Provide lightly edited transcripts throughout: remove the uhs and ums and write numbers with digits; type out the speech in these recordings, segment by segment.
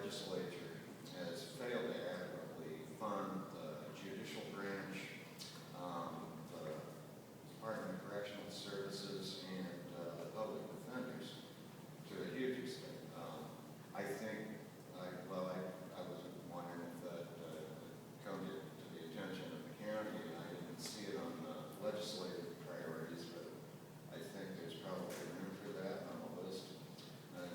legislature has failed to adequately fund the judicial branch, the Department of Correctional Services, and the public defenders to a huge extent. I think, I was wondering if that come to the attention of the county, and I didn't see it on the legislative priorities, but I think there's probably room for that on the list. And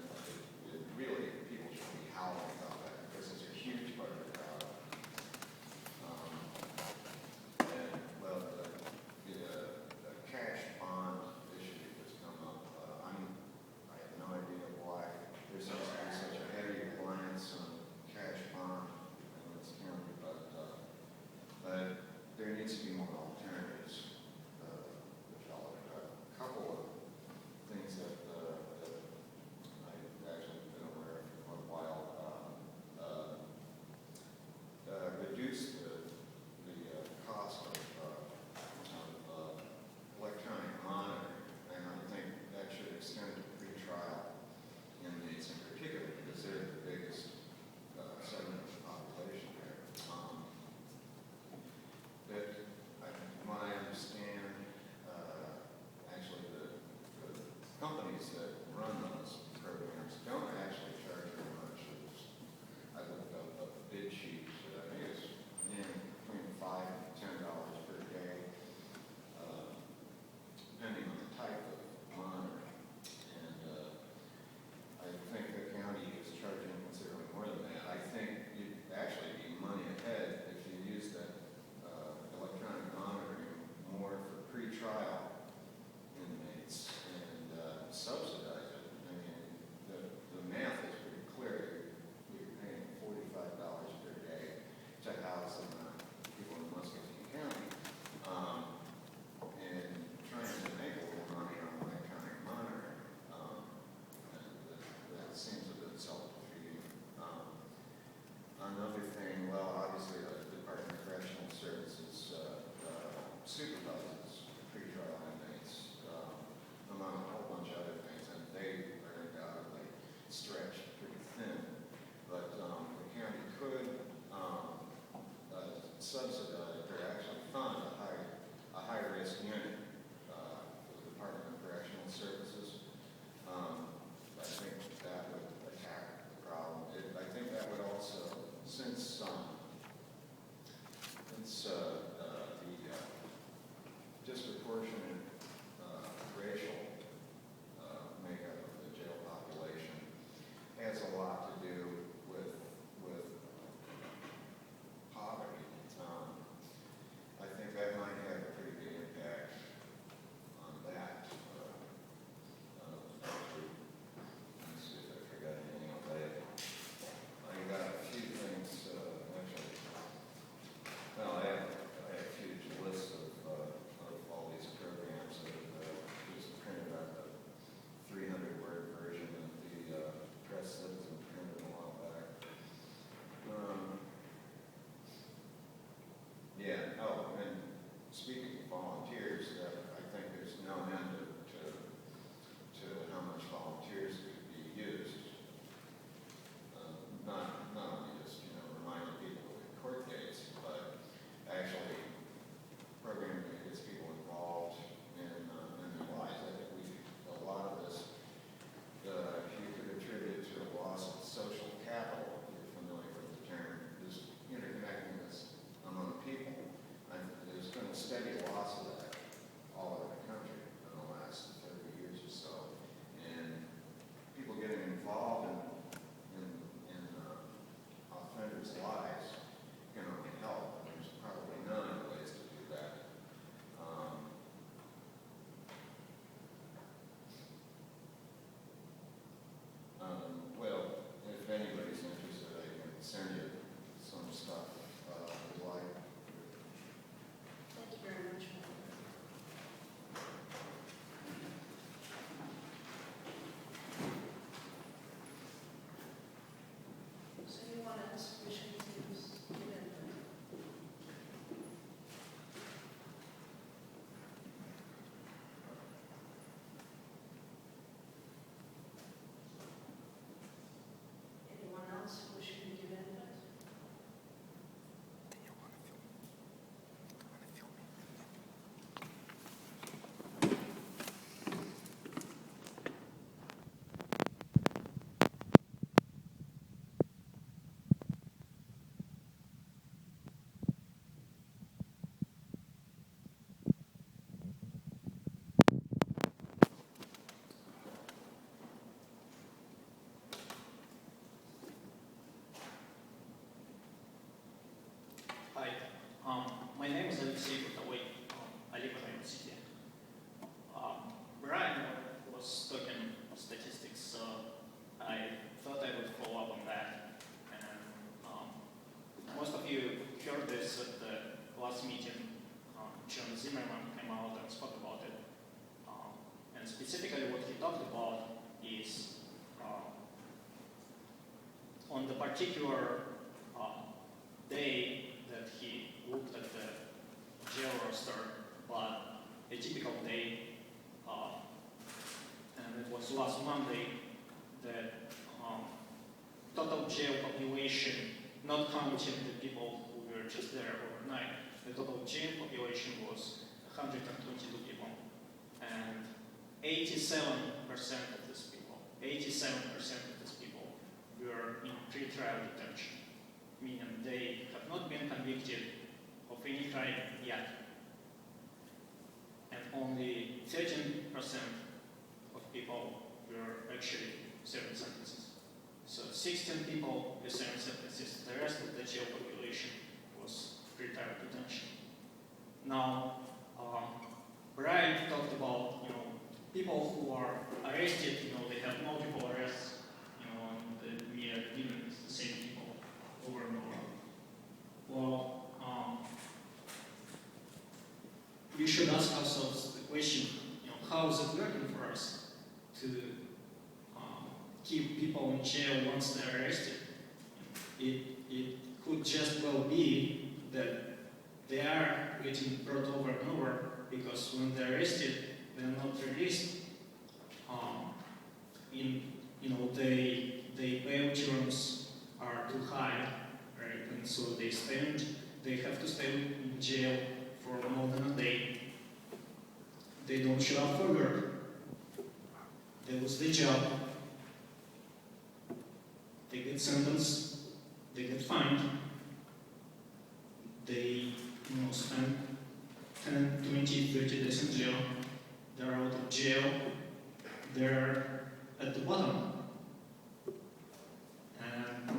really, people should be howling about that because it's a huge part of the crowd. And well, the cash bond issue has come up. I have no idea why there seems to be such a heavy reliance on cash bond in this county, but there needs to be more alternatives. A couple of things that I've actually been aware of for a while. Reduce the cost of electronic monitoring, and I think that should extend to pretrial inmates in particular because they're the biggest segment of the population there. From what I understand, actually the companies that run those programs don't actually charge very much. I looked up a bid sheet. I think it's between $5 and $10 per day, depending on the type of monitor. And I think the county is charging considerably more than that. I think you'd actually be money ahead if you use that electronic monitoring more for pretrial inmates and subsidize it. I mean, the math is pretty clear. You're paying $45 per day to house people in Muscatine County, and trying to make a little money on electronic monitoring. And that seems a bit self-defeating. Another thing, well, obviously the Department of Correctional Services supervises pretrial inmates, among a whole bunch of other things, and they are undoubtedly stretched pretty thin. But the county could subsidize or actually fund a high-risk unit for the Department of Correctional Services. I think that would attack the problem. I think that would also, since the disproportionate racial makeup of the jail population has a lot to do with poverty. I think that might have a pretty big impact on that. Let me see if I forgot anything else. I got a few things, actually. Well, I have a huge list of all these programs that just printed out the 300-word version of the Press Citizen printed a while back. Yeah. Oh, and speaking of volunteers, I think there's no end to how much volunteers could be used. Not only just reminding people of the court dates, but actually programming that gets people involved in their lives. I think a lot of this you could attribute to a loss of social capital, if you're familiar with the term, just interconnectedness among people. There's been a steady loss of that all over the country in the last 30 years or so. And people getting involved in offenders' lives can only help. There's probably none of ways to do that. Well, if anybody's interested, I can send you some stuff if you like. Thank you very much. Does anyone else wishing to give input? Anyone else wishing last meeting, John Zimmerman came out and spoke about it. And specifically what he talked about is on the particular day that he looked at the jail roster, but a typical day, and it was last Monday, that total jail population, not counting the people who were just there overnight, the total jail population was 122 people. And 87% of these people were in pre-trial detention, meaning they have not been convicted of any crime yet. And only 13% of people were actually serving sentences. So 16 people were serving sentences. The rest of the jail population was pre-trial detention. Now, Brian talked about, people who are arrested, they have multiple arrests, and we are dealing with the same people over and over. Well, we should ask ourselves the question, how is it working for us to keep people in jail once they're arrested? It could just well be that they are getting brought over and over because when they're arrested, they're not released. The bail terms are too high, right? And so they have to stay in jail for more than a day. They don't show up for work. They lose their job. They get sentenced. They get fined. They, spend 10, 20, 30 days in jail. They're out of jail. They're at the bottom. And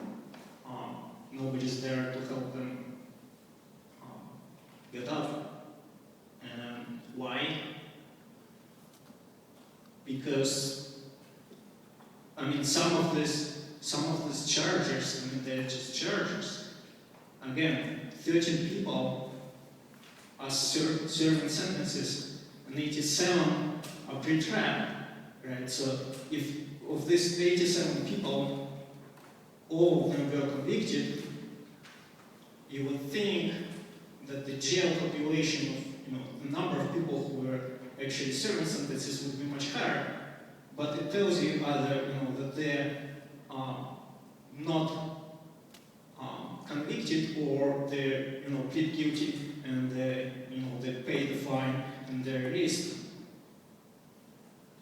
nobody's there to help them get up. And why? Because, some of these charges, they're just charges. Again, 13 people are serving sentences, and 87 are pre-trial, right? So if of these 87 people, all of them were convicted, you would think that the jail population of, the number of people who were actually serving sentences would be much higher. But it tells you either, that they're not convicted, or they plead guilty and they pay the fine and they're released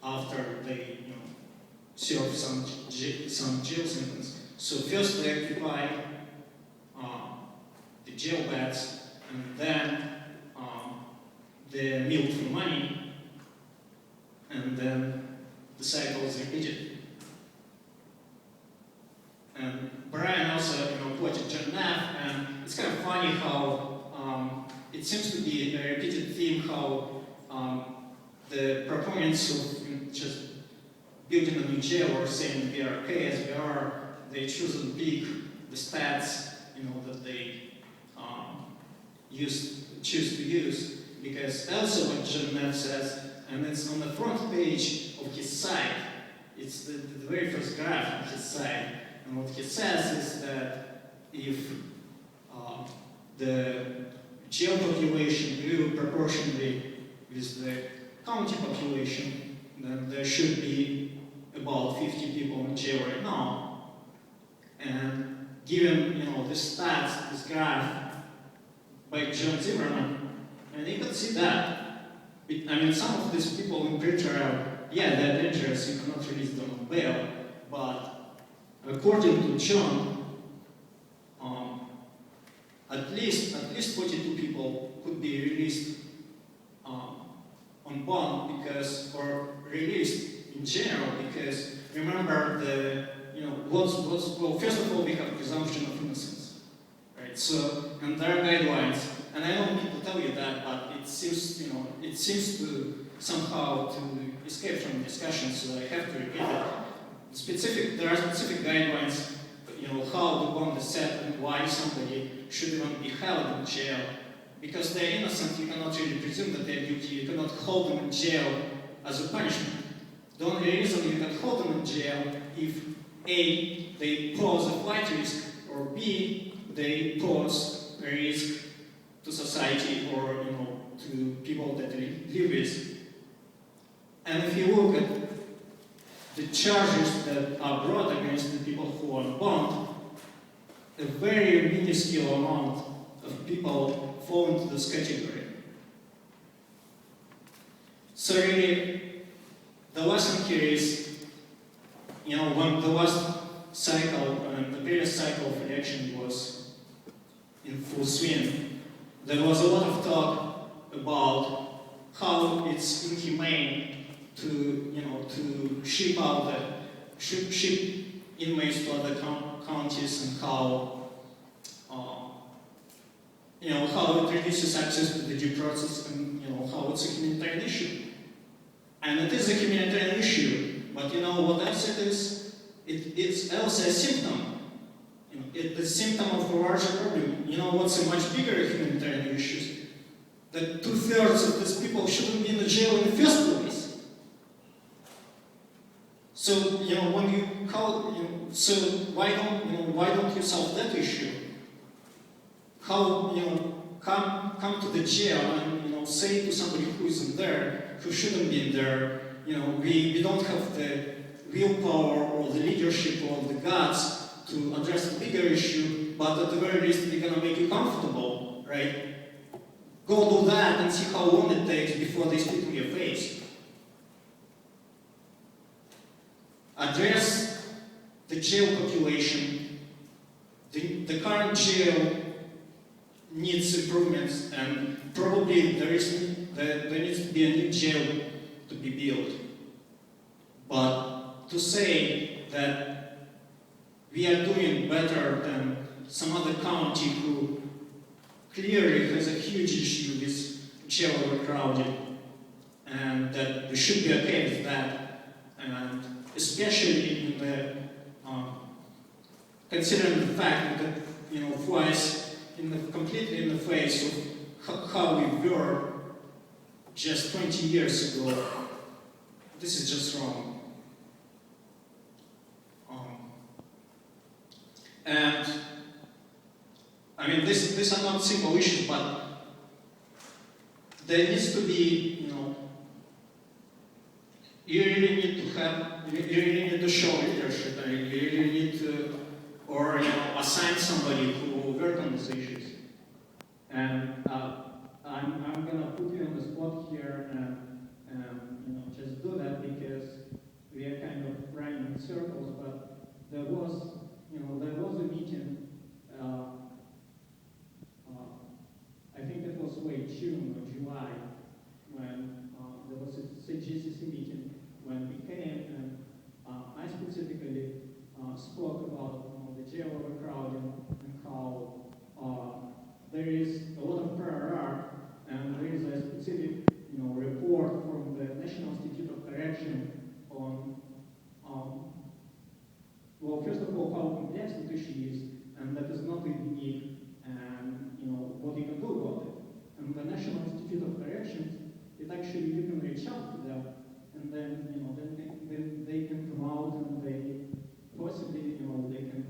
after they serve some jail sentence. So first they occupy the jail beds, and then they're milked for money, and then the cycle is repeated. And Brian also, quoted John Neff, and it's kind of funny how it seems to be a repeated theme how the proponents of just building a new jail or saying we are okay as we are, they choose and pick the stats, that they choose to use, because also what John Neff says, and it's on the front page of his site, it's the very first graph on his site. And what he says is that if the jail population grew proportionally with the county population, then there should be about 50 people in jail right now. And given the stats, this graph by John Zimmerman, and you can see that. Some of these people in pretrial, yeah, they're dangerous, you cannot release them on bail, but according to John, at least 42 people could be released on bond or released in general, because remember first of all we have presumption of innocence, right? So, and there are guidelines, and I don't need to tell you that, but it seems to somehow to escape from discussion, so I have to repeat it. There are specific guidelines, how the bond is set and why somebody should even be held in jail because they're innocent, you cannot really presume that they're guilty, you cannot hold them in jail as a punishment. The only reason you can hold them in jail if A, they pose a flight risk, or B, they pose a risk to society or to people that they live with. And if you look at the charges that are brought against the people who are on bond, a very minuscule amount of people fall into this category. So really, the lesson here is, when the last cycle, the previous cycle of election was in full swing, there was a lot of talk about how it's inhumane to ship inmates to other counties, and how it reduces access to the due process, and how it's a humanitarian issue. And it is a humanitarian issue, but what else it is? It's also a symptom. It's a symptom of a larger problem. What's a much bigger humanitarian issue? That 2/3 of these people shouldn't be in the jail in the first place. So why don't you solve that issue? How come to the jail and say to somebody who isn't there, who shouldn't be in there, we don't have the willpower or the leadership or the guts to address the bigger issue, but at the very least we're gonna make you comfortable, right? Go do that and see how long it takes before they spit in your face. Address the jail population. The current jail needs improvements, and probably there needs to be a new jail to be built. But to say that we are doing better than some other county who clearly has a huge issue with jail overcrowding, and that we should be okay with that, and especially in the considering the fact that flies completely in the face of how we were just 20 years ago. This is just wrong. And I mean, these are not simple issues, but there needs to be, you really need to show leadership, and you really need to, or assign somebody who will work on these issues. And I'm gonna put you on the spot here and just do that, because we are kind of running in circles. But there was a meeting. I think it was late June or July, when there was a CGCC meeting, when we came, and I specifically spoke about the jail overcrowding, and how there is a lot of prior art, and there is a specific report from the National Institute of Correction on well, first of all, how complex the issue is, and that is not unique, and what you can do about it. And the National Institute of Corrections, you can reach out to them, and then then they can come out, and they possibly they can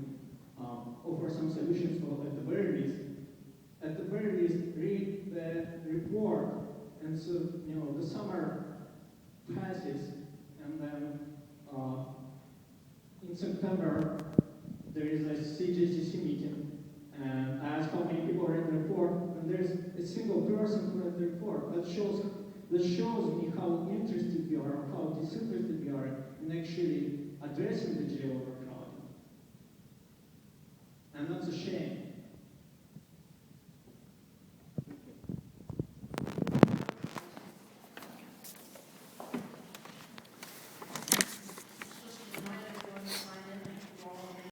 offer some solutions. So at the very least, read the report, and so the summer passes, and then in September there is a CGCC meeting, and I asked how many people read the report, and there's a single person who read the report. That shows me how interested we are, how disinterested we are in actually addressing the jail overcrowding.